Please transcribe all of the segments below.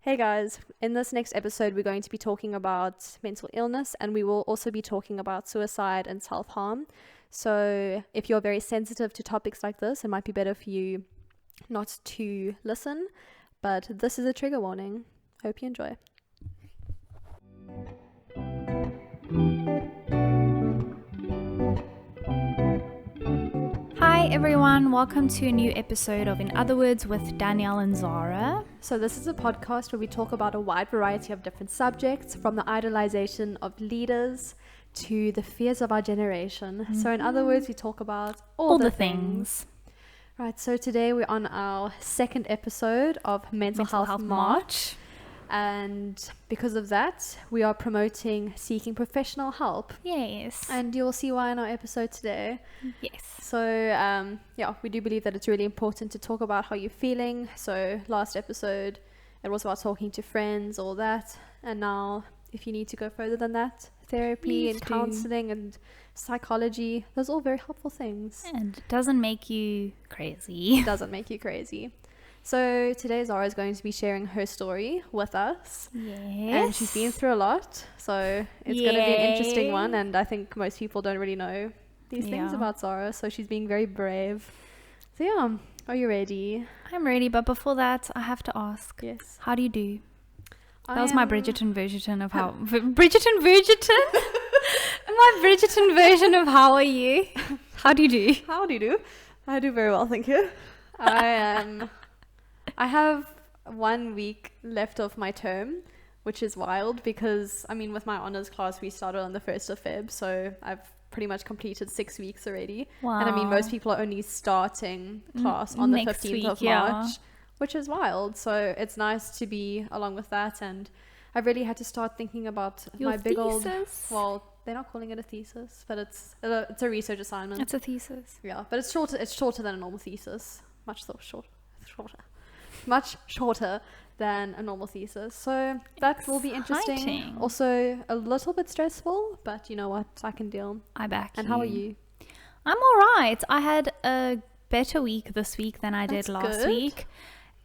Hey guys, in this next episode, we're going to be talking about mental illness and we will also be talking about suicide and self-harm. So if you're very sensitive to topics like this, it might be better for you not to listen, but this is a trigger warning. Hope you enjoy. Hi everyone, welcome to a new episode of In Other Words with Danielle and Zara. So this is a podcast where we talk about a wide variety of different subjects, from the idolization of leaders to the fears of our generation. Mm-hmm. So in other words, we talk about all the things. Right, so today we're on our second episode of Mental Health March. And because of that, we are promoting seeking professional help. Yes. And you'll see why in our episode today. Yes. So, we do believe that it's really important to talk about how you're feeling. So last episode, it was about talking to friends, all that. And now, if you need to go further than that, therapy and counseling and psychology, those are all very helpful things. And it doesn't make you crazy. It doesn't make you crazy. So today Zara is going to be sharing her story with us. Yes. And she's been through a lot. So it's going to be an interesting one. And I think most people don't really know these things about Zara. So she's being very brave. So yeah, are you ready? I'm ready. But before that, I have to ask. Yes. How do you do? That was my Bridgerton version of how... Bridgerton? My Bridgerton version of how are you? How do you do? How do you do? I do very well, thank you. I have 1 week left of my term, which is wild because, with my honors class, we started on the 1st of Feb, so I've pretty much completed 6 weeks already. Wow. And most people are only starting class on the 15th of March, which is wild. So it's nice to be along with that. And I've really had to start thinking about my big old... Well, they're not calling it a thesis, but it's a research assignment. It's a thesis. Yeah, but it's shorter than a normal thesis. Much shorter than a normal thesis. So that will be interesting. Also a little bit stressful, but you know what? I can deal. I back And you. How are you? I'm all right. I had a better week this week than I did last week.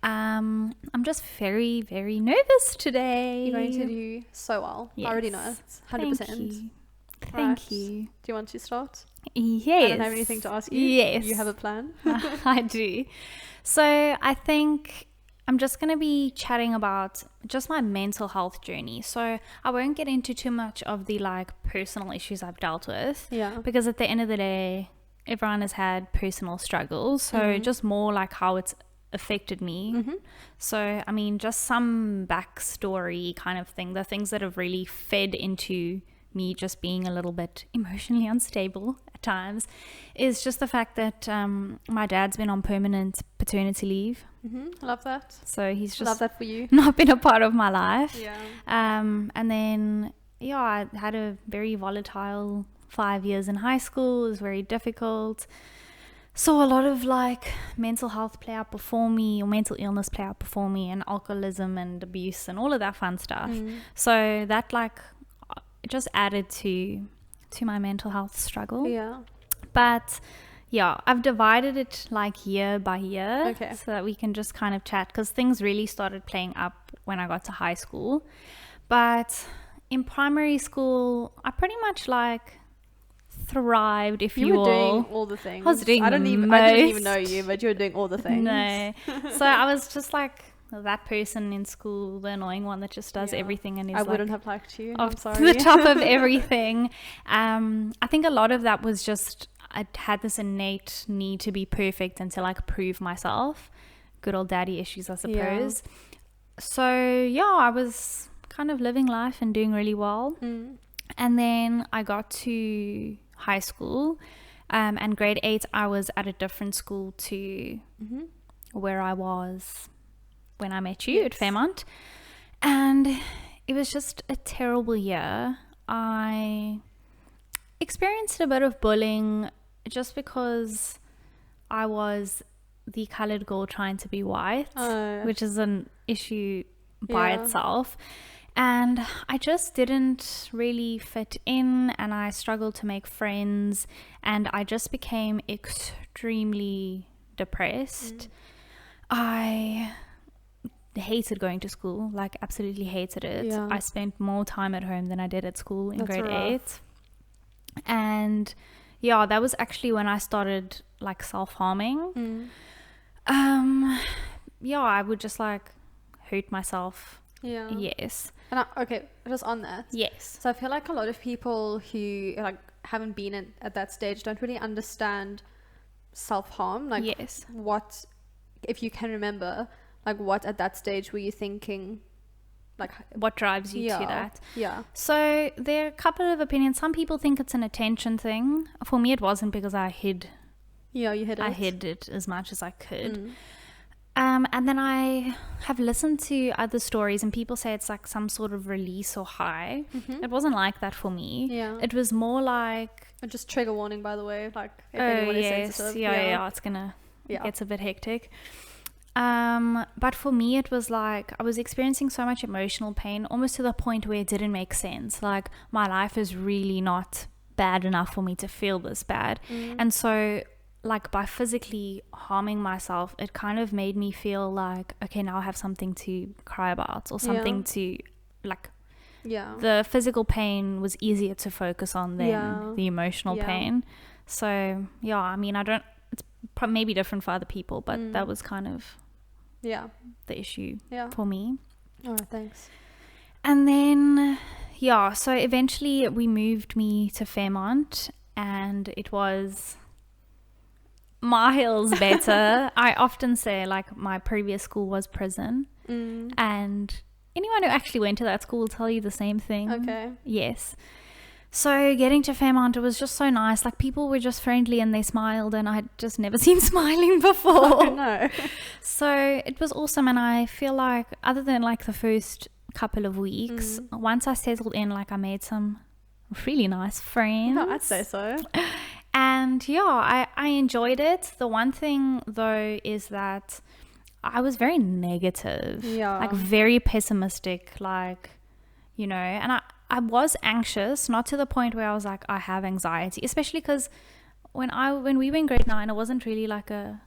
I'm just very, very nervous today. You're going to do so well. Yes. I already know it. 100%. Thank you. Do you want to start? Yes. I don't have anything to ask you. Yes. You have a plan? I do. So I think I'm just going to be chatting about just my mental health journey. So I won't get into too much of the personal issues I've dealt with. Yeah. Because at the end of the day, everyone has had personal struggles. So just more how it's affected me. Mm-hmm. So, just some backstory kind of thing, the things that have really fed into me just being a little bit emotionally unstable at times is just the fact that my dad's been on permanent paternity leave. Mm-hmm. Love that. So he's just love that for you. Not been a part of my life. Yeah. And then I had a very volatile 5 years in high school. It was very difficult. Saw a lot of mental health play out before me, or mental illness play out before me, and alcoholism and abuse and all of that fun stuff. So that it just added to my mental health struggle. Yeah. But I've divided it year by year. Okay. So that we can just kind of chat, because things really started playing up when I got to high school. But in primary school, I pretty much thrived, if you will. You were doing all the things. I was doing I didn't even know you, but you were doing all the things. No. So I was just that person in school, the annoying one that just does everything and is I wouldn't have liked you. I'm sorry. The top of everything. I think a lot of that was just I had this innate need to be perfect and to prove myself. Good old daddy issues, I suppose. Yeah. So I was kind of living life and doing really well. And then I got to high school, and grade 8 I was at a different school to where I was when I met you at Fairmont. And it was just a terrible year. I experienced a bit of bullying just because I was the colored girl trying to be white, which is an issue by itself. And I just didn't really fit in, and I struggled to make friends, and I just became extremely depressed. I hated going to school, like absolutely hated it. I spent more time at home than I did at school in grade 8. And yeah, that was actually when I started like self-harming. Yeah, I would just like hurt myself. Yes. And okay, just on that. Yes. So I feel like a lot of people who like haven't been at that stage don't really understand self-harm. Like, yes. What, if you can remember, like what at that stage were you thinking? Like, what drives you to that? Yeah. So there are a couple of opinions. Some people think it's an attention thing. For me, it wasn't, because I hid. Yeah, you hid it. I hid it as much as I could. And then I have listened to other stories, and people say it's like some sort of release or high. It wasn't like that for me. Yeah. It was more like... Just trigger warning, by the way. Like, if anyone is sensitive. Yeah, it's gonna... It gets a bit hectic. But for me, it was like I was experiencing so much emotional pain, almost to the point where it didn't make sense. Like, my life is really not bad enough for me to feel this bad. And so... like, by physically harming myself, it kind of made me feel like, okay, now I have something to cry about, or something to, like, the physical pain was easier to focus on than the emotional pain. So yeah, I mean, it's maybe different for other people, but that was kind of the issue for me. All right, thanks. And then so eventually we moved me to Fairmont, and it was miles better. I often say, like, my previous school was prison, and anyone who actually went to that school will tell you the same thing. Okay. Yes. So getting to Fairmont, it was just so nice. Like, people were just friendly and they smiled, and I'd just never seen smiling before. Oh, no. So it was awesome, and I feel like, other than like the first couple of weeks, once I settled in, like, I made some really nice friends. Oh, I'd say so. And yeah, I enjoyed it. The one thing though is that I was very negative, like very pessimistic, like, you know, and I was anxious, not to the point where I was like, I have anxiety, especially because when we were in grade 9, it wasn't really like a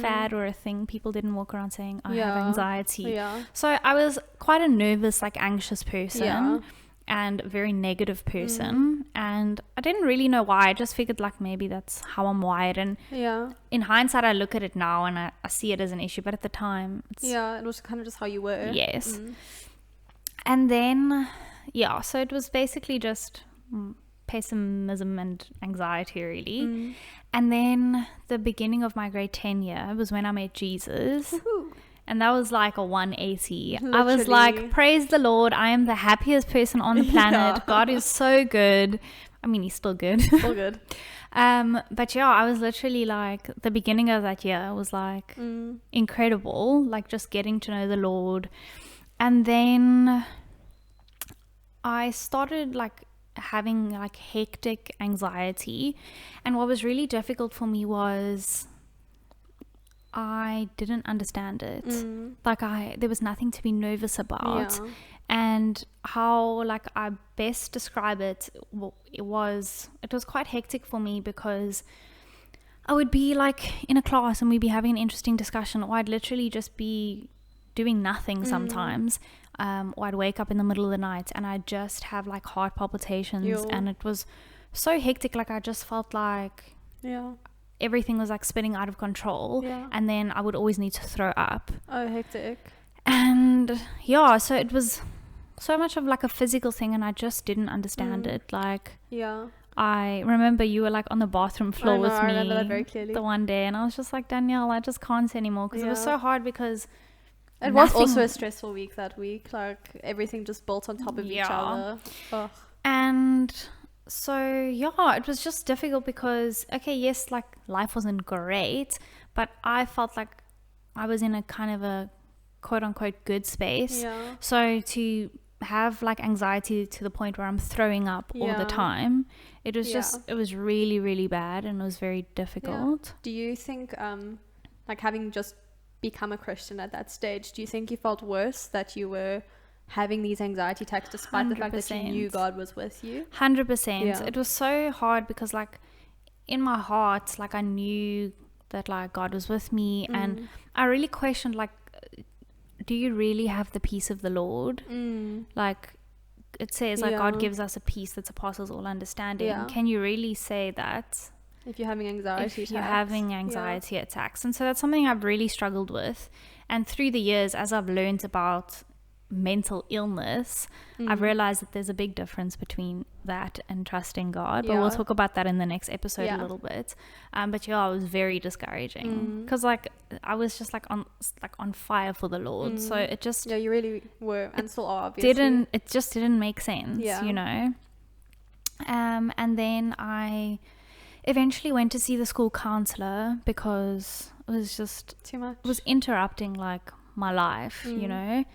fad or a thing. People didn't walk around saying I have anxiety. So I was quite a nervous, like, anxious person. And a very negative person, and I didn't really know why. I just figured, like, maybe that's how I'm wired, and in hindsight I look at it now and I see it as an issue, but at the time it was kind of just how you were. Yes. And then so it was basically just pessimism and anxiety, really. And then the beginning of my grade 10 year was when I met Jesus. Woo-hoo. And that was like a 180. Literally. I was like, praise the Lord, I am the happiest person on the planet. God is so good. I mean, he's still good. Still good. But yeah, I was literally like, the beginning of that year was like incredible. Like, just getting to know the Lord. And then I started like having like hectic anxiety. And what was really difficult for me was... I didn't understand it. Like, there was nothing to be nervous about. And how, like, I best describe it, it was quite hectic for me, because I would be like in a class and we'd be having an interesting discussion, or I'd literally just be doing nothing sometimes, or I'd wake up in the middle of the night and I'd just have like heart palpitations. And it was so hectic. Like, I just felt like everything was like spinning out of control, and then I would always need to throw up. Oh, hectic. And so it was so much of like a physical thing, and I just didn't understand it. Like, I remember you were like on the bathroom floor with me. I remember that very clearly. The one day, and I was just like, Danielle, I just can't anymore, because it was so hard, because it was also a stressful week that week. Like, everything just built on top of each other. Ugh. And so it was just difficult, because yes, like, life wasn't great, but I felt like I was in a kind of a quote unquote good space. So to have like anxiety to the point where I'm throwing up all the time, it was just, it was really, really bad, and it was very difficult. Do you think like, having just become a Christian at that stage, do you think you felt worse that you were having these anxiety attacks despite 100%. The fact that you knew God was with you? 100%. It was so hard, because like, in my heart, like, I knew that like God was with me, and I really questioned, like, do you really have the peace of the Lord? Like it says, like, God gives us a peace that surpasses all understanding. Can you really say that if you're having anxiety attacks? And so that's something I've really struggled with. And through the years, as I've learned about mental illness, I've realized that there's a big difference between that and trusting God. But we'll talk about that in the next episode a little bit. But it was very discouraging because like I was just like on fire for the Lord. So it just you really were, and still are, obviously. It just didn't make sense, you know. And then I eventually went to see the school counselor because it was just too much. It was interrupting like my life, you know.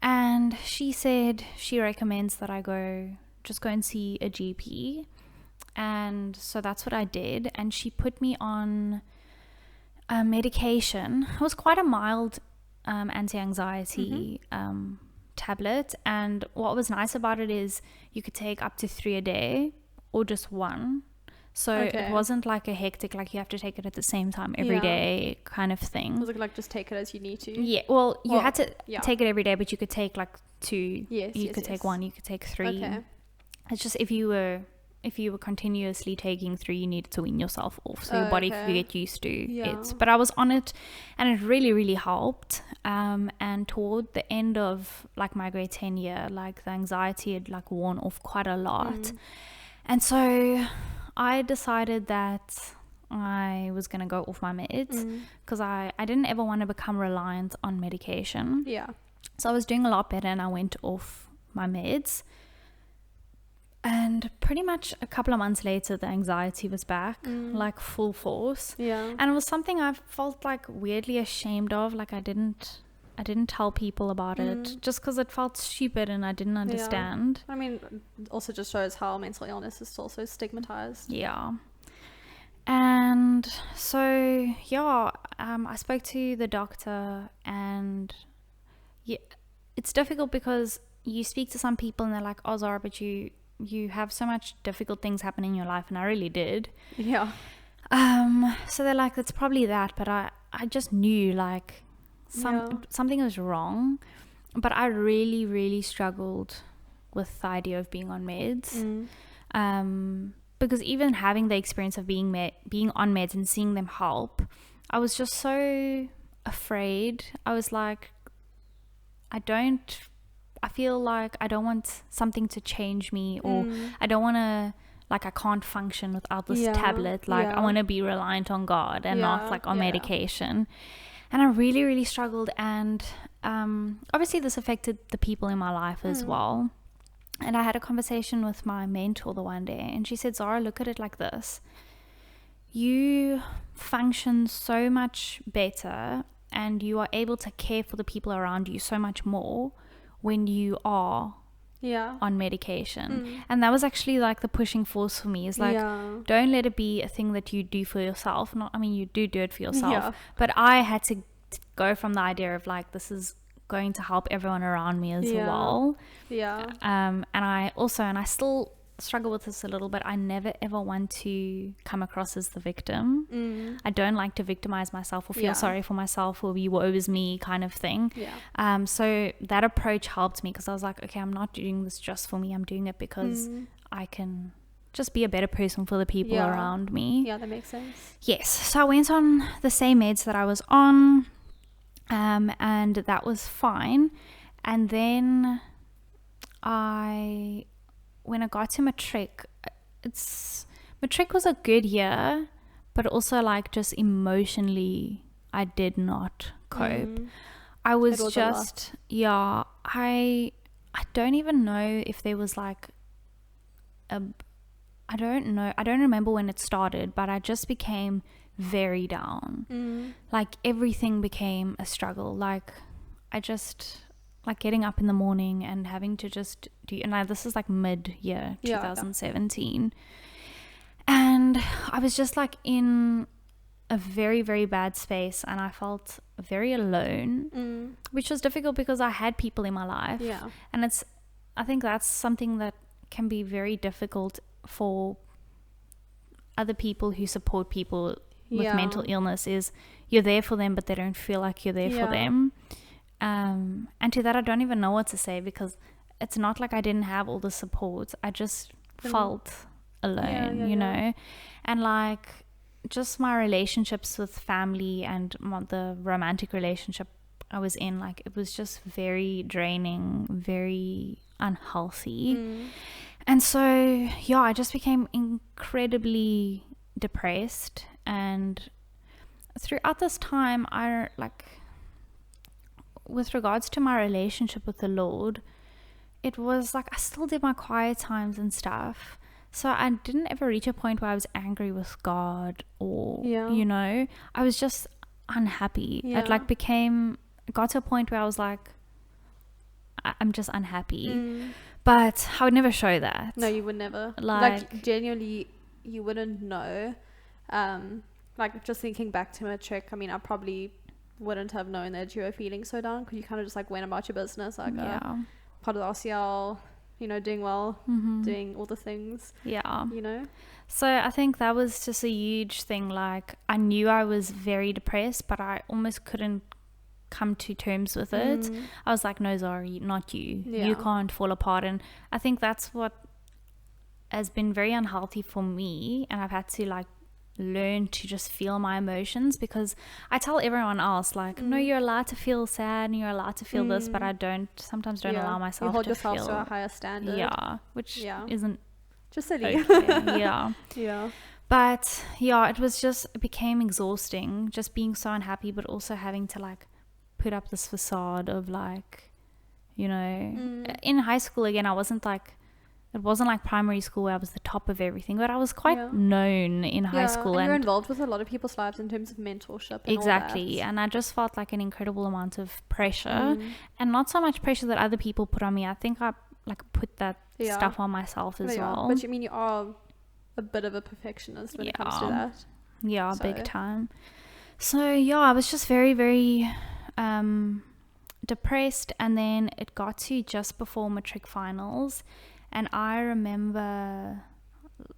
And she said she recommends that I just go and see a GP. And so that's what I did. And she put me on a medication. It was quite a mild anti-anxiety tablet. And what was nice about it is you could take up to 3 a day or just one. So it wasn't like a hectic, like you have to take it at the same time every day kind of thing. Was it like just take it as you need to? Yeah, well, you had to take it every day, but you could take like 2. You could take 1, you could take 3. Okay. It's just if you were continuously taking 3, you needed to wean yourself off, so your body could get used to it. But I was on it, and it really, really helped. And toward the end of like my grade 10 year, like the anxiety had like worn off quite a lot. And so I decided that I was going to go off my meds because I didn't ever want to become reliant on medication. Yeah. So I was doing a lot better and I went off my meds. And pretty much a couple of months later, the anxiety was back, like full force. Yeah. And it was something I felt like weirdly ashamed of. Like I didn't tell people about it just because it felt stupid and I didn't understand. I mean, it also just shows how mental illness is still so stigmatized. Yeah. And so, I spoke to the doctor, and it's difficult because you speak to some people and they're like, oh, Zara, but you have so much difficult things happening in your life, and I really did. Yeah. So they're like, it's probably that, but I just knew like something was wrong, but I really, really struggled with the idea of being on meds. Because even having the experience of being on meds and seeing them help, I was just so afraid. I was like, I feel like I don't want something to change me, or I don't want to, like, I can't function without this tablet. Like, I want to be reliant on God and not like on medication. And I really, really struggled. And obviously this affected the people in my life as well. And I had a conversation with my mentor the one day, and she said, Zara, look at it like this. You function so much better and you are able to care for the people around you so much more when you are on medication. And that was actually like the pushing force for me, is like, don't let it be a thing that you do for yourself. You do it for yourself, but I had to go from the idea of like, this is going to help everyone around me as well. And I still struggle with this a little bit. I never ever want to come across as the victim. I don't like to victimize myself or feel sorry for myself or be woe is me kind of thing. So that approach helped me, because I was like, okay, I'm not doing this just for me, I'm doing it because I can just be a better person for the people around me. Yeah, that makes sense. Yes. So I went on the same meds that I was on, and that was fine. And then when I got to matric was a good year, but also like just emotionally I did not cope. I was just I don't even know if there was like I don't remember when it started, but I just became very down. Like everything became a struggle. Like I just like getting up in the morning and having to just do, and this is like mid-year 2017, and I was just like in a very, very bad space, and I felt very alone, which was difficult because I had people in my life, and I think that's something that can be very difficult for other people who support people with mental illness, is you're there for them but they don't feel like you're there for them. And to that, I don't even know what to say, because it's not like I didn't have all the support. I just felt alone, you know? And like, just my relationships with family and the romantic relationship I was in, like, it was just very draining, very unhealthy. And so, yeah, I just became incredibly depressed. And throughout this time, I like, with regards to my relationship with the Lord, it was like I still did my quiet times and stuff. So I didn't ever reach a point where I was angry with God or, you know, I was just unhappy. It like got to a point where I was like, I'm just unhappy. But I would never show that. No, you would never. Like genuinely, you wouldn't know. Like, just thinking back to my trick, I mean, I probably wouldn't have known that you were feeling so down, because you kind of just like went about your business, like part of the RCL, you know, doing well, doing all the things, you know. So I think that was just a huge thing. Like, I knew I was very depressed, but I almost couldn't come to terms with it. I was like, no, Zara, not you. You can't fall apart. And I think that's what has been very unhealthy for me, and I've had to like learn to just feel my emotions, because I tell everyone else, like, no, you're allowed to feel sad and you're allowed to feel this, but I sometimes don't allow myself to feel. You hold yourself to a higher standard. Which isn't just silly. Okay. But it became exhausting, just being so unhappy, but also having to like put up this facade of like, you know, in high school again, it wasn't like primary school where I was the top of everything, but I was quite known in high school. And you're involved with a lot of people's lives in terms of mentorship and exactly. all that. And I just felt like an incredible amount of pressure, and not so much pressure that other people put on me. I think I like put that stuff on myself as well. But you mean, you are a bit of a perfectionist when it comes to that. Yeah, so. Big time. So I was just very, very depressed, and then it got to just before matric finals. And I remember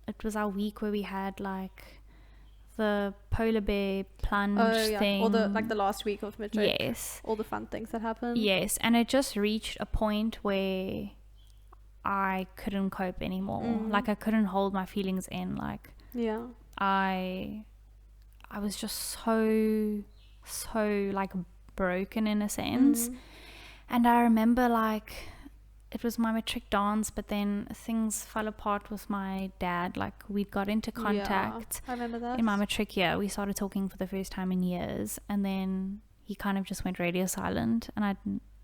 it was our week where we had like the polar bear plunge thing. Or the last week of matric. Yes. All the fun things that happened. Yes. And it just reached a point where I couldn't cope anymore. Like, I couldn't hold my feelings in. Like, I was just so like broken in a sense. And I remember like, it was my matric dance, but then things fell apart with my dad. Like, we got into contact. I remember that. In my matric year, we started talking for the first time in years, and then he kind of just went radio silent, and I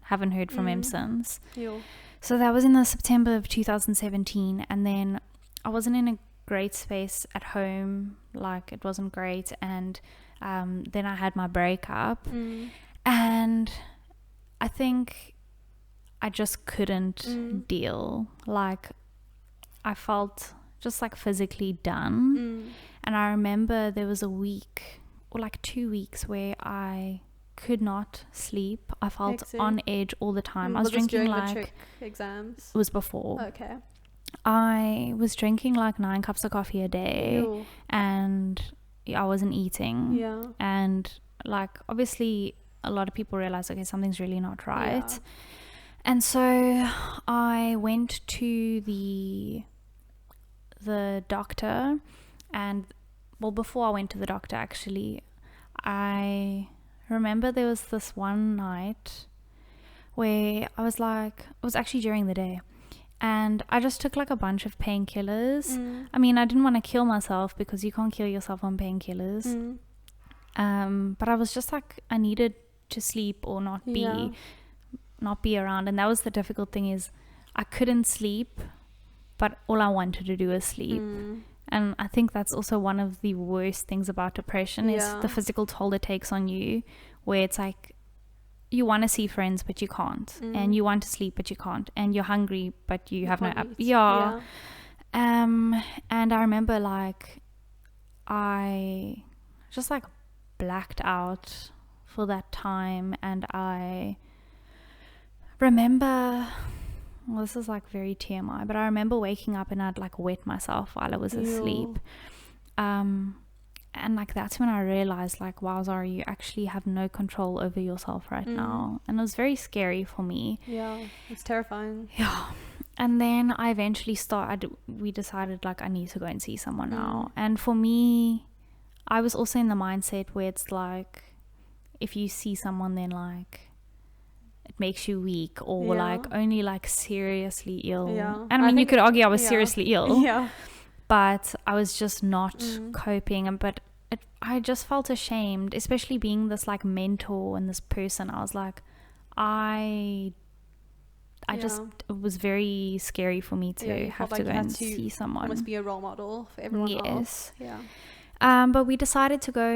haven't heard from him since. So that was in the September of 2017, and then I wasn't in a great space at home. Like, it wasn't great, and then I had my breakup, and I think I just couldn't deal. Like, I felt just like physically done. And I remember there was a week or like 2 weeks where I could not sleep. I felt on edge all the time. I was drinking like exams. It was before. Okay. I was drinking like 9 cups of coffee a day. And I wasn't eating. And like, obviously a lot of people realize, okay, something's really not right. And so I went to the doctor, and well, before I went to the doctor, actually, I remember there was this one night where I was like, it was actually during the day, and I just took like a bunch of painkillers. I mean, I didn't want to kill myself, because you can't kill yourself on painkillers. But I was just like, I needed to sleep or not be around. And that was the difficult thing, is I couldn't sleep, but all I wanted to do was sleep. And I think that's also one of the worst things about depression, is the physical toll it takes on you, where it's like, you want to see friends but you can't, and you want to sleep but you can't, and you're hungry but you have no and I remember like, I just like blacked out for that time. And I remember, well, this is like very TMI, but I remember waking up and I'd like wet myself while I was asleep. And like that's when I realized, like, wow, Zara, you actually have no control over yourself right now. And it was very scary for me. Yeah, it's terrifying. Yeah. And then I eventually we decided, like, I need to go and see someone now. And for me, I was also in the mindset where it's like, if you see someone, then like it makes you weak, or like only like seriously ill. And I mean, you could argue I was seriously ill, but I was just not coping. But I just felt ashamed, especially being this like mentor and this person. I was like, I just, it was very scary for me to have to go and see someone. Almost be a role model for everyone else. But we decided to go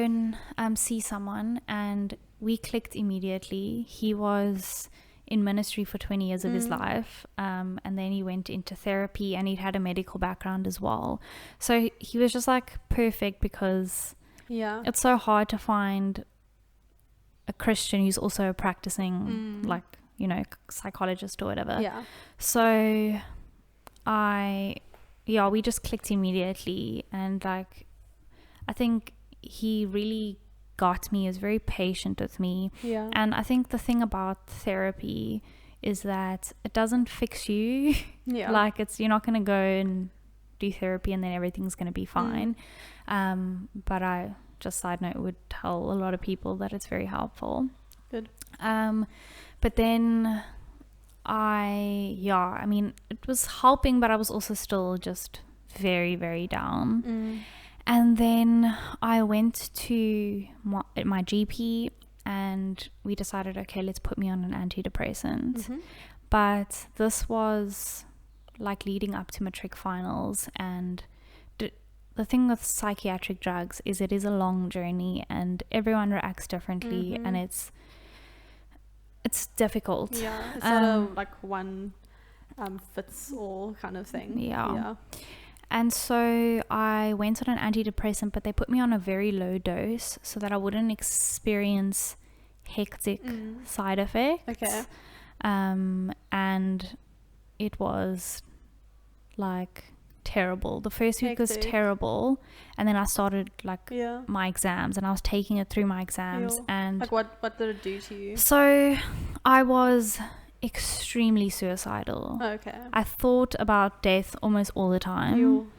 and see someone, and we clicked immediately. He was in ministry for 20 years of his life, and then he went into therapy, and he'd had a medical background as well. So he was just like perfect, because it's so hard to find a Christian who's also a practicing like, you know, psychologist or whatever. So we just clicked immediately, and like I think he really got me. He was very patient with me. And I think the thing about therapy is that it doesn't fix you. Like, you're not going to go and do therapy and then everything's going to be fine. But I just, side note, would tell a lot of people that it's very helpful. Good. But then I mean, it was helping, but I was also still just very, very down. And then I went to my GP, and we decided, okay, let's put me on an antidepressant. But this was like leading up to matric finals, and the thing with psychiatric drugs is it is a long journey, and everyone reacts differently, and it's difficult. It's not a like one fits all kind of thing. And so I went on an antidepressant, but they put me on a very low dose so that I wouldn't experience hectic side effects. And it was like terrible. The first week was terrible, and then I started like my exams, and I was taking it through my exams. And like what did it do to you? So I was extremely suicidal. I thought about death almost all the time,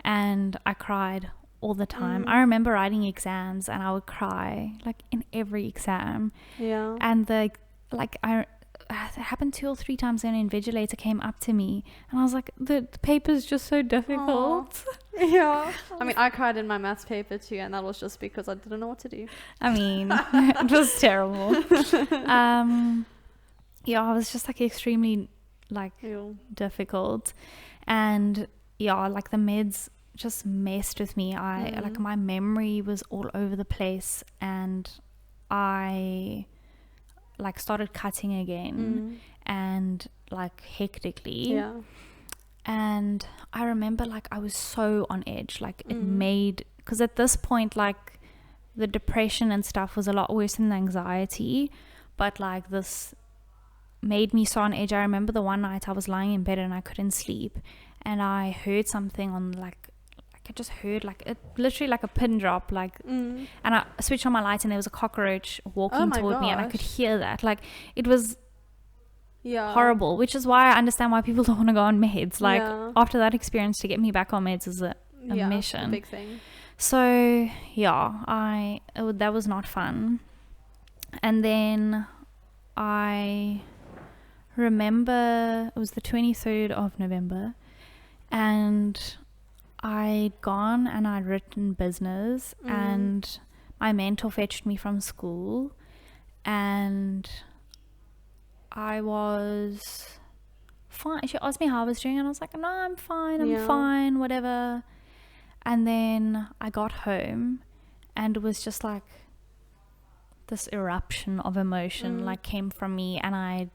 and I cried all the time. I remember writing exams, and I would cry like in every exam. And it happened 2 or 3 times, and an invigilator came up to me, and I was like, the paper's just so difficult. I mean, I cried in my maths paper too, and that was just because I didn't know what to do. I mean, it was terrible. I was just like extremely like difficult, and like the meds just messed with me. Like my memory was all over the place, and I like started cutting again, and like hectically. And I remember like I was so on edge, like it made, because at this point like the depression and stuff was a lot worse than the anxiety, but like this made me so on edge. I remember the one night I was lying in bed and I couldn't sleep, and I heard something on like I just heard like it literally like a pin drop, like and I switched on my light, and there was a cockroach walking toward me, and I could hear that. Like it was horrible, which is why I understand why people don't want to go on meds. Like after that experience, to get me back on meds is a mission, a big thing. So that was not fun. And then I remember it was the 23rd of November, and I'd gone and I'd written business, and my mentor fetched me from school, and I was fine. She asked me how I was doing, and I was like, no, I'm fine, whatever. And then I got home, and it was just like this eruption of emotion like came from me, and I'd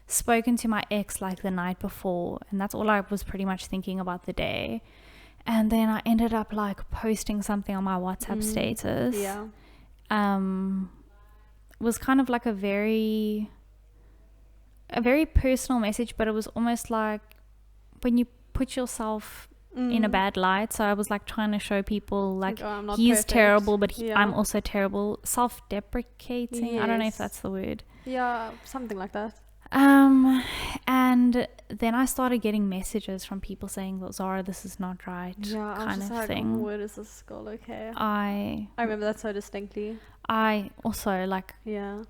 spoken to my ex like the night before, and that's all I was pretty much thinking about the day. And then I ended up like posting something on my WhatsApp status. It was kind of like a very personal message, but it was almost like when you put yourself in a bad light. So I was like trying to show people like I'm not he's perfect. terrible, but I'm also terrible. Self-deprecating. Yes. I don't know if that's the word. Yeah, something like that. And then I started getting messages from people saying, well, Zara, this is not right, Yeah, kind I was just of like, thing. where does this go? Okay. I remember that so distinctly. I also like Yeah.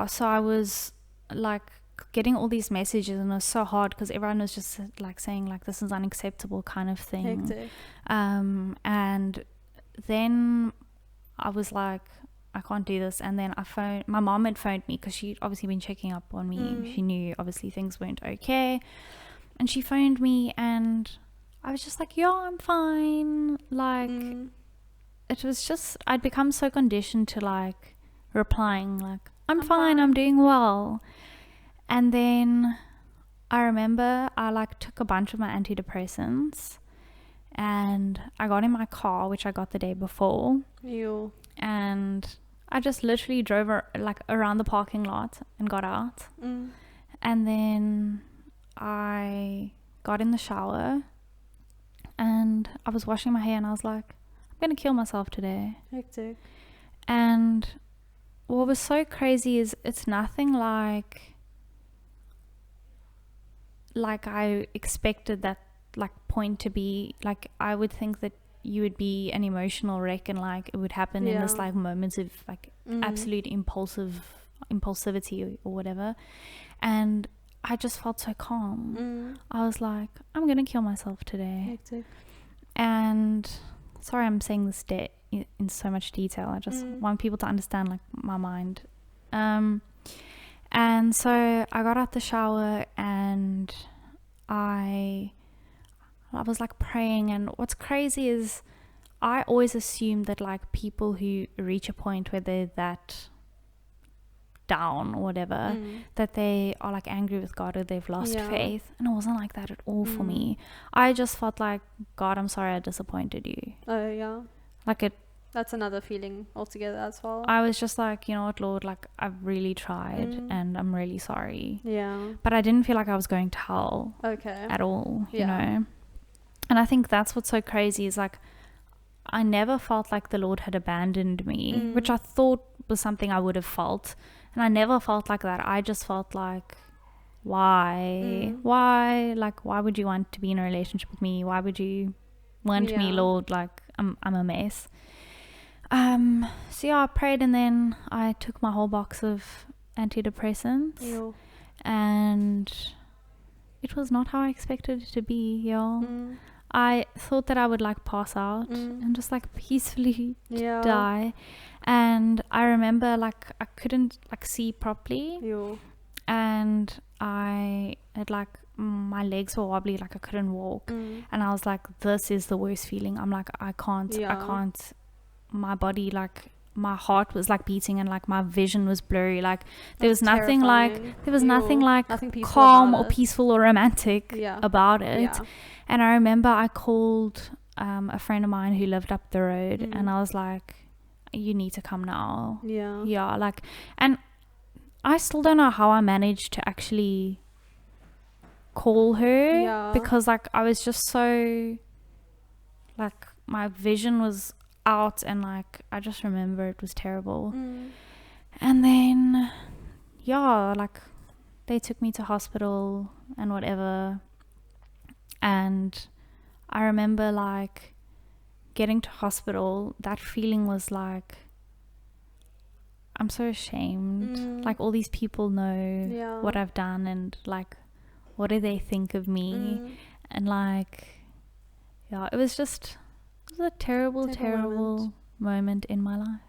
So I was like getting all these messages, and it was so hard because everyone was just like saying like this is unacceptable kind of thing. Hectic. And then I was like, I can't do this. And then my mom had phoned me because she'd obviously been checking up on me. She knew obviously things weren't okay, and she phoned me, and I was just like, yeah, I'm fine. Like it was just, I'd become so conditioned to like replying like, I'm fine, I'm doing well. And then I remember I like took a bunch of my antidepressants, and I got in my car, which I got the day before. And I just literally drove like around the parking lot and got out. And then I got in the shower and I was washing my hair, and I was like, I'm gonna kill myself today. Hectic. And what was so crazy is it's nothing like I expected that like point to be. Like I would think that you would be an emotional wreck, and like it would happen in this like moments of like absolute impulsivity or whatever. And I just felt so calm. I was like, I'm gonna kill myself today. Hectic. And sorry I'm saying this in so much detail. I just want people to understand like my mind. And so I got out the shower and I was like praying. And what's crazy is I always assume that like people who reach a point where they're that down or whatever, that they are like angry with God or they've lost faith. And it wasn't like that at all for me. I just felt like, God, I'm sorry I disappointed you. Oh yeah. Like that's another feeling altogether as well. I was just like, you know what, Lord, like I've really tried and I'm really sorry. Yeah. But I didn't feel like I was going to hell at all, you know. And I think that's what's so crazy is like I never felt like the Lord had abandoned me, which I thought was something I would have felt. And I never felt like that. I just felt like, why? Like, why would you want to be in a relationship with me? Why would you want me, Lord? Like, I'm a mess. So yeah, I prayed, and then I took my whole box of antidepressants. And it was not how I expected it to be, y'all. I thought that I would like pass out and just like peacefully die. And I remember like I couldn't like see properly. And I had like my legs were wobbly, like I couldn't walk. And I was like, this is the worst feeling. I'm like, I can't. My body, like my heart was like beating, and like my vision was blurry. Like there was nothing nothing calm or peaceful or romantic about it. And I remember I called a friend of mine who lived up the road, and I was like, you need to come now. Like, and I still don't know how I managed to actually call her, because like I was just so like my vision was out, and like I just remember it was terrible. And then like they took me to hospital and whatever. And I remember like getting to hospital, that feeling was like, I'm so ashamed. Like all these people know what I've done, and like what do they think of me? And like it was a terrible moment in my life.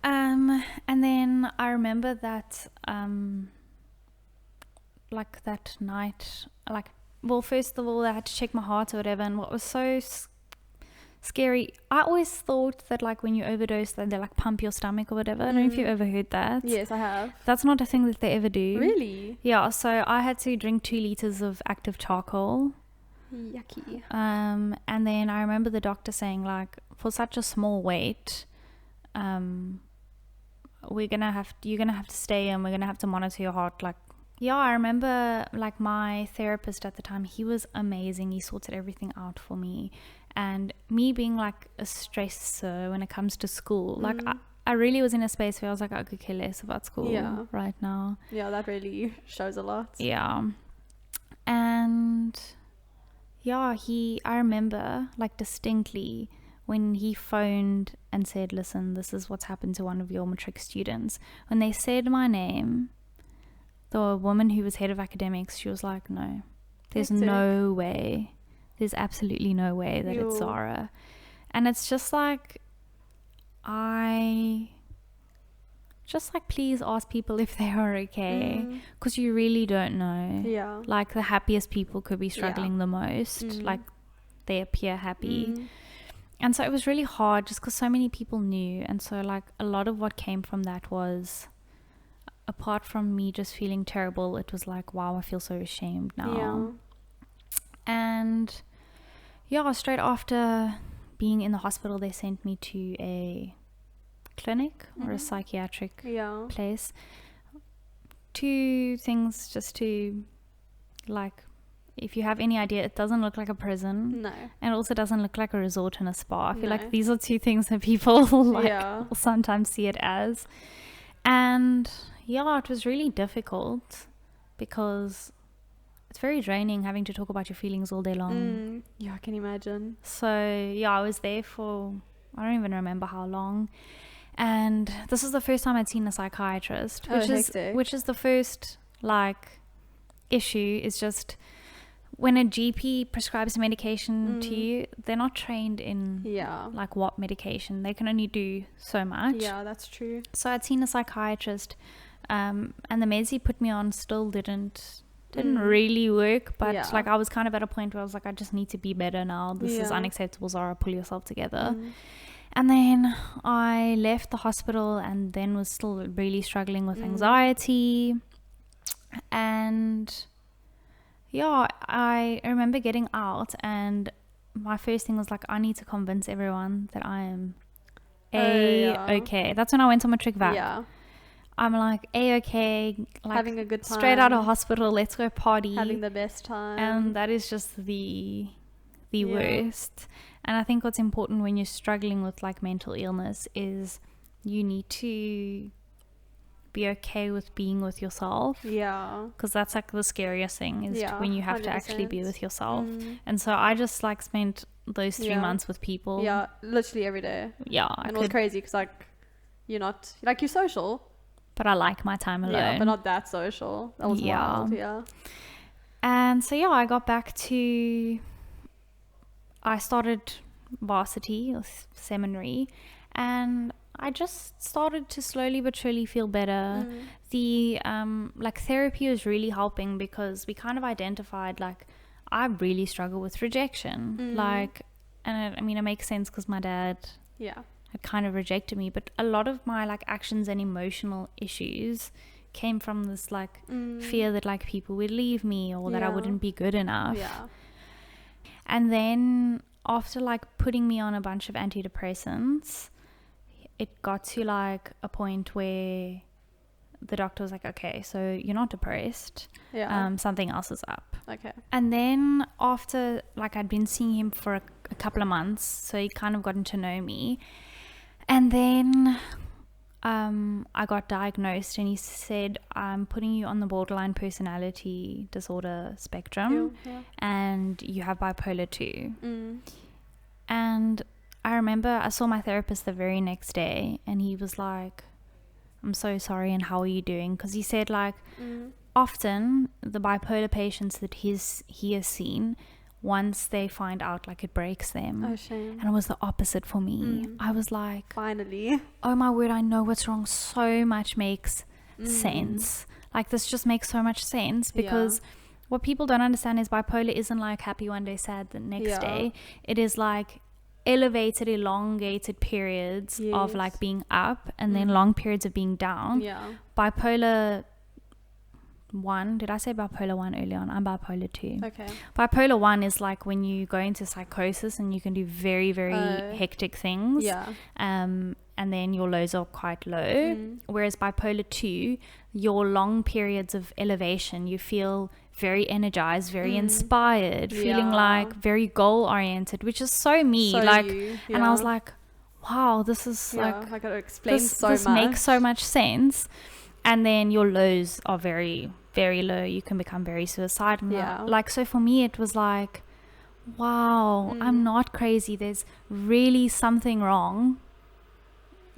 And then I remember that like that night, like, well, first of all I had to check my heart or whatever, and what was so scary, I always thought that like when you overdose that they like pump your stomach or whatever. I don't know if you've ever heard that. Yes, I have. That's not a thing that they ever do. Really? Yeah, so I had to drink 2 liters of active charcoal. Yucky. And then I remember the doctor saying like, for such a small weight, you're gonna have to stay, and we're gonna have to monitor your heart like yeah, I remember like my therapist at the time, he was amazing. He sorted everything out for me. And me being like a stressor when it comes to school, like I really was in a space where I was like, I could care less about school right now. Yeah, that really shows a lot. Yeah. And yeah, I remember like distinctly when he phoned and said, listen, this is what's happened to one of your matric students. When they said my name, the woman who was head of academics, she was like, no, there's no way. There's absolutely no way that it's Zara. And it's just like, please ask people if they are okay, because you really don't know. Yeah. Like the happiest people could be struggling the most. Like they appear happy. And so it was really hard just because so many people knew. And so like a lot of what came from that was, apart from me just feeling terrible, it was like, wow, I feel so ashamed now. Yeah. And yeah, straight after being in the hospital, they sent me to a clinic or a psychiatric place. 2 things just to, like, if you have any idea, it doesn't look like a prison. No. And it also doesn't look like a resort and a spa. I feel like these are 2 things that people will sometimes see it as. And yeah, it was really difficult because it's very draining having to talk about your feelings all day long. Yeah, I can imagine. So yeah, I was there for, I don't even remember how long. And this is the first time I'd seen a psychiatrist, which is the first like issue, is just when a GP prescribes medication to you, they're not trained in like what medication. They can only do so much. Yeah, that's true. So I'd seen a psychiatrist, and the meds he put me on still didn't really work, but like I was kind of at a point where I was like, I just need to be better now. This is unacceptable, Zara, pull yourself together. And then I left the hospital and then was still really struggling with anxiety. And yeah, I remember getting out and my first thing was like, I need to convince everyone that I am okay. That's when I went on my trick back. Yeah. I'm like, okay, like having a good time, straight out of hospital, let's go party, having the best time. And that is just the worst. And I think what's important when you're struggling with like mental illness is you need to be okay with being with yourself. Yeah. Because that's like the scariest thing is when you have 100%. To actually be with yourself. And so I just like spent those 3 months with people. Yeah, literally every day. Yeah. And it was crazy because like you're not, like you're social. But I like my time alone. Yeah, but not that social. That was wild, yeah. And so I got back to, I started varsity or seminary, and I just started to slowly but surely feel better. The like therapy was really helping because we kind of identified like I really struggle with rejection. Like, and I mean it makes sense because my dad had kind of rejected me, but a lot of my like actions and emotional issues came from this like fear that like people would leave me or that I wouldn't be good enough. And then after like putting me on a bunch of antidepressants, it got to like a point where the doctor was like, okay, so you're not depressed, something else is up. Okay. And then after like I'd been seeing him for a couple of months, so he kind of gotten to know me. And then I got diagnosed and he said, I'm putting you on the borderline personality disorder spectrum and you have bipolar 2. And I remember I saw my therapist the very next day and he was like, I'm so sorry, and how are you doing? Because he said like often the bipolar patients that he has seen, once they find out, like it breaks them. Oh, shame. And it was the opposite for me. I was like, finally, oh my word, I know what's wrong. So much makes sense. Like this just makes so much sense because what people don't understand is bipolar isn't like happy one day, sad the next day. It is like elevated, elongated periods of like being up and then long periods of being down. Bipolar 1, did I say bipolar 1 early on? I'm bipolar 2. Okay. Bipolar 1 is like when you go into psychosis and you can do very, very hectic things. and then your lows are quite low. Whereas bipolar 2, your long periods of elevation, you feel very energized, very inspired, feeling like very goal oriented, which is so me. So like, you, and I was like, wow, this is I gotta explain this much. makes so much sense. And then your lows are very, very low. You can become very suicidal. Like, so for me, it was like, wow, I'm not crazy. There's really something wrong,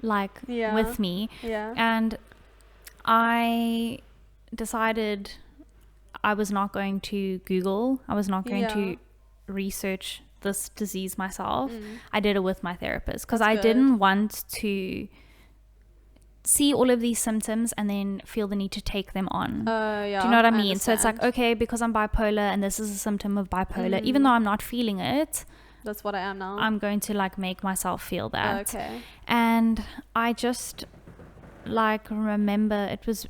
like, with me. And I decided I was not going to Google. I was not going to research this disease myself. I did it with my therapist because I didn't want to see all of these symptoms and then feel the need to take them on. Do you know what I mean? So it's like, okay, because I'm bipolar and this is a symptom of bipolar, even though I'm not feeling it, that's what I am now. I'm going to like make myself feel that. Okay. And I just like remember it was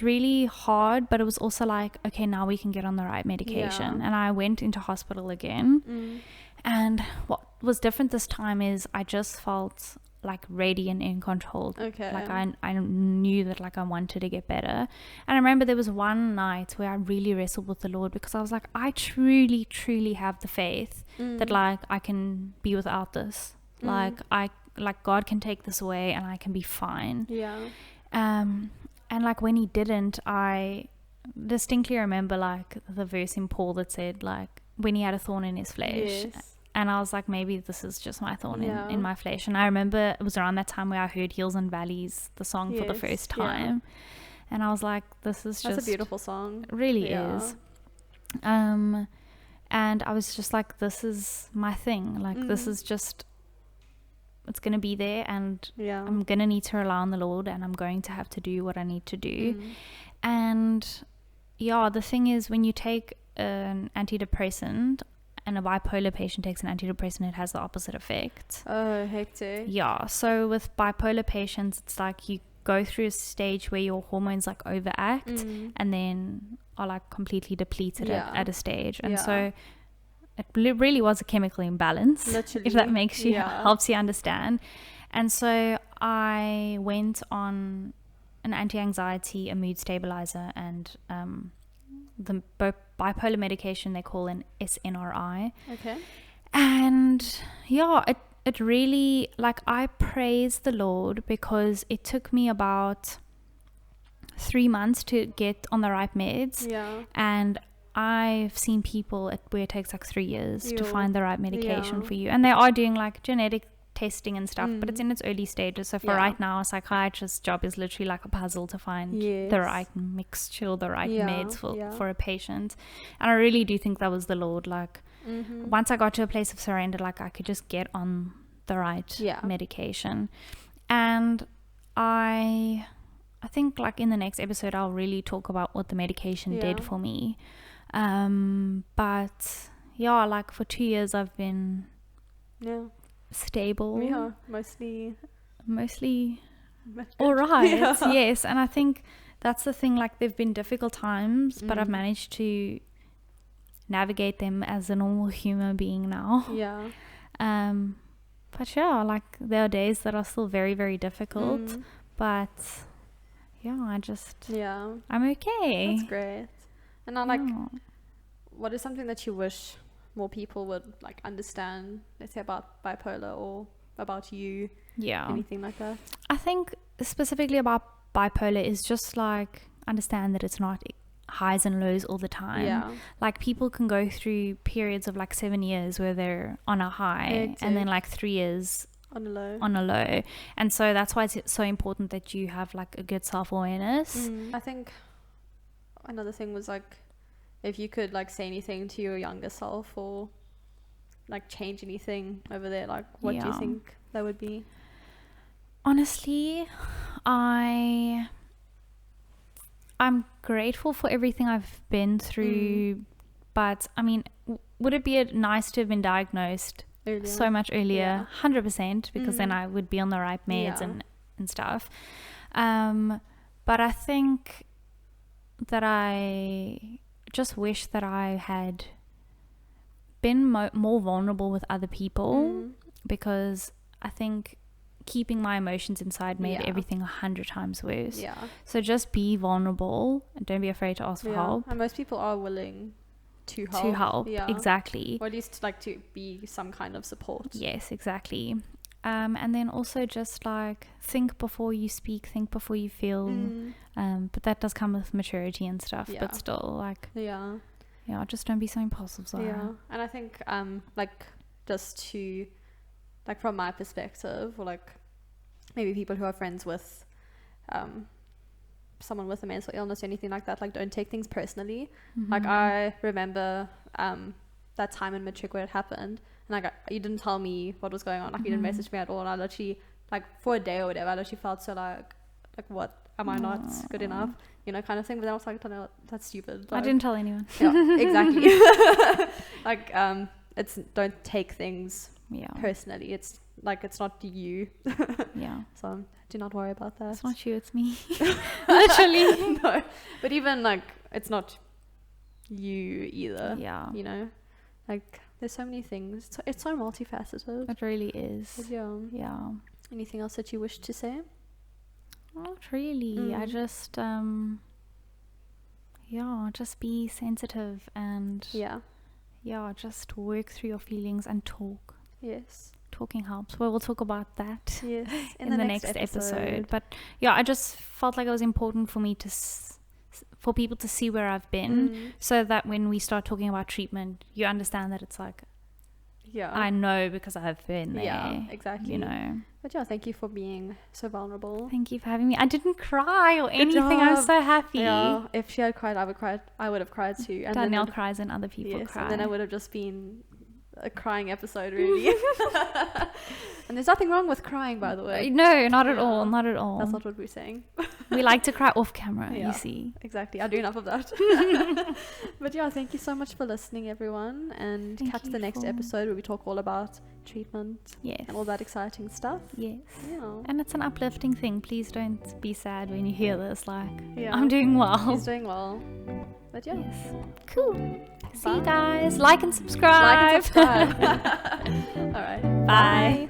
really hard, but it was also like, okay, now we can get on the right medication. And I went into hospital again. And what was different this time is I just felt like ready and in control. Okay. Like I knew that like I wanted to get better. And I remember there was one night where I really wrestled with the Lord because I was like, I truly, truly have the faith that like I can be without this. Like God can take this away and I can be fine. And like when he didn't, I distinctly remember like the verse in Paul that said like when he had a thorn in his flesh. And I was like, maybe this is just my thorn in my flesh. And I remember it was around that time where I heard Hills and Valleys, the song, for the first time. And I was like, this is That's a beautiful song. It really is. And I was just like, this is my thing. Like, this is just, it's going to be there. And I'm going to need to rely on the Lord. And I'm going to have to do what I need to do. And the thing is, when you take an antidepressant, and a bipolar patient takes an antidepressant, it has the opposite effect. Oh, hectic. Yeah. So with bipolar patients, it's like you go through a stage where your hormones like overact and then are like completely depleted at a stage. And so it really was a chemical imbalance. Literally. If that makes you helps you understand. And so I went on an anti-anxiety, a mood stabilizer, and the bipolar medication they call an SNRI. Okay. And it really, like, I praise the Lord because it took me about 3 months to get on the right meds. And I've seen people where it takes like 3 years to find the right medication for you. And they are doing like genetic testing and stuff, but it's in its early stages. So for right now, a psychiatrist's job is literally like a puzzle to find the right mixture, the right meds for a patient. And I really do think that was the Lord. Like once I got to a place of surrender, like I could just get on the right medication. And I think like in the next episode I'll really talk about what the medication did for me. But like for 2 years I've been stable, mostly all right. Yes. And I think that's the thing, like there've been difficult times, but I've managed to navigate them as a normal human being now. But like there are days that are still very, very difficult, but I just I'm okay. That's great. And I like what is something that you wish more people would like understand, let's say about bipolar or about you, anything like that? I think specifically about bipolar is just like understand that it's not highs and lows all the time. Like people can go through periods of like 7 years where they're on a high and then like 3 years on a low. And so that's why it's so important that you have like a good self-awareness. I think another thing was like if you could like say anything to your younger self or like change anything over there, like what do you think that would be? Honestly, I'm grateful for everything I've been through, but I mean, would it be nice to have been diagnosed so much earlier? 100%, because then I would be on the right meds and stuff. But I think that I just wish that I had been more vulnerable with other people, because I think keeping my emotions inside made everything 100 times worse. Yeah. So just be vulnerable and don't be afraid to ask for help. And most people are willing to help. Exactly. Or at least like to be some kind of support. Yes, exactly. And then also just like think before you speak, think before you feel. But that does come with maturity and stuff. But still, like, just don't be so impulsive, Zara. Yeah. And I think like just to, like, from my perspective, or like maybe people who are friends with someone with a mental illness or anything like that, like, don't take things personally. Like, I remember that time in matric where it happened, and like, you didn't tell me what was going on, like, you didn't message me at all, and I literally, like, for a day or whatever, I literally felt so like what, am I not good enough, you know, kind of thing. But then I was like, no, that's stupid. Like, I didn't tell anyone. Yeah, exactly. Like, it's, don't take things personally. It's like, it's not you. So do not worry about that. It's not you, it's me. Literally. No, but even like, it's not you either. You know, like, there's so many things. It's so multifaceted. It really is. But yeah. Anything else that you wish to say? Not really. I just just be sensitive and just work through your feelings and talk. Yes. Talking helps. Well, we'll talk about that in the next episode. But I just felt like it was important for me to for people to see where I've been, so that when we start talking about treatment, you understand that it's like, I know because I've been there. Yeah, exactly. You know. But thank you for being so vulnerable. Thank you for having me. I didn't cry or anything. I'm so happy. Yeah, if she had cried, I would have cried too. And Danielle cries and other people cry. And then it would have just been a crying episode, really. And there's nothing wrong with crying, by the way. No, not at all. Not at all. That's not what we're saying. We like to cry off camera, you see. Exactly. I do enough of that. But thank you so much for listening, everyone. And catch the next episode where we talk all about treatment. Yes. And all that exciting stuff. Yes. Yeah. And it's an uplifting thing. Please don't be sad when you hear this. Like, I'm doing well. He's doing well. But yes. Cool. See you guys. Like and subscribe. All right. Bye.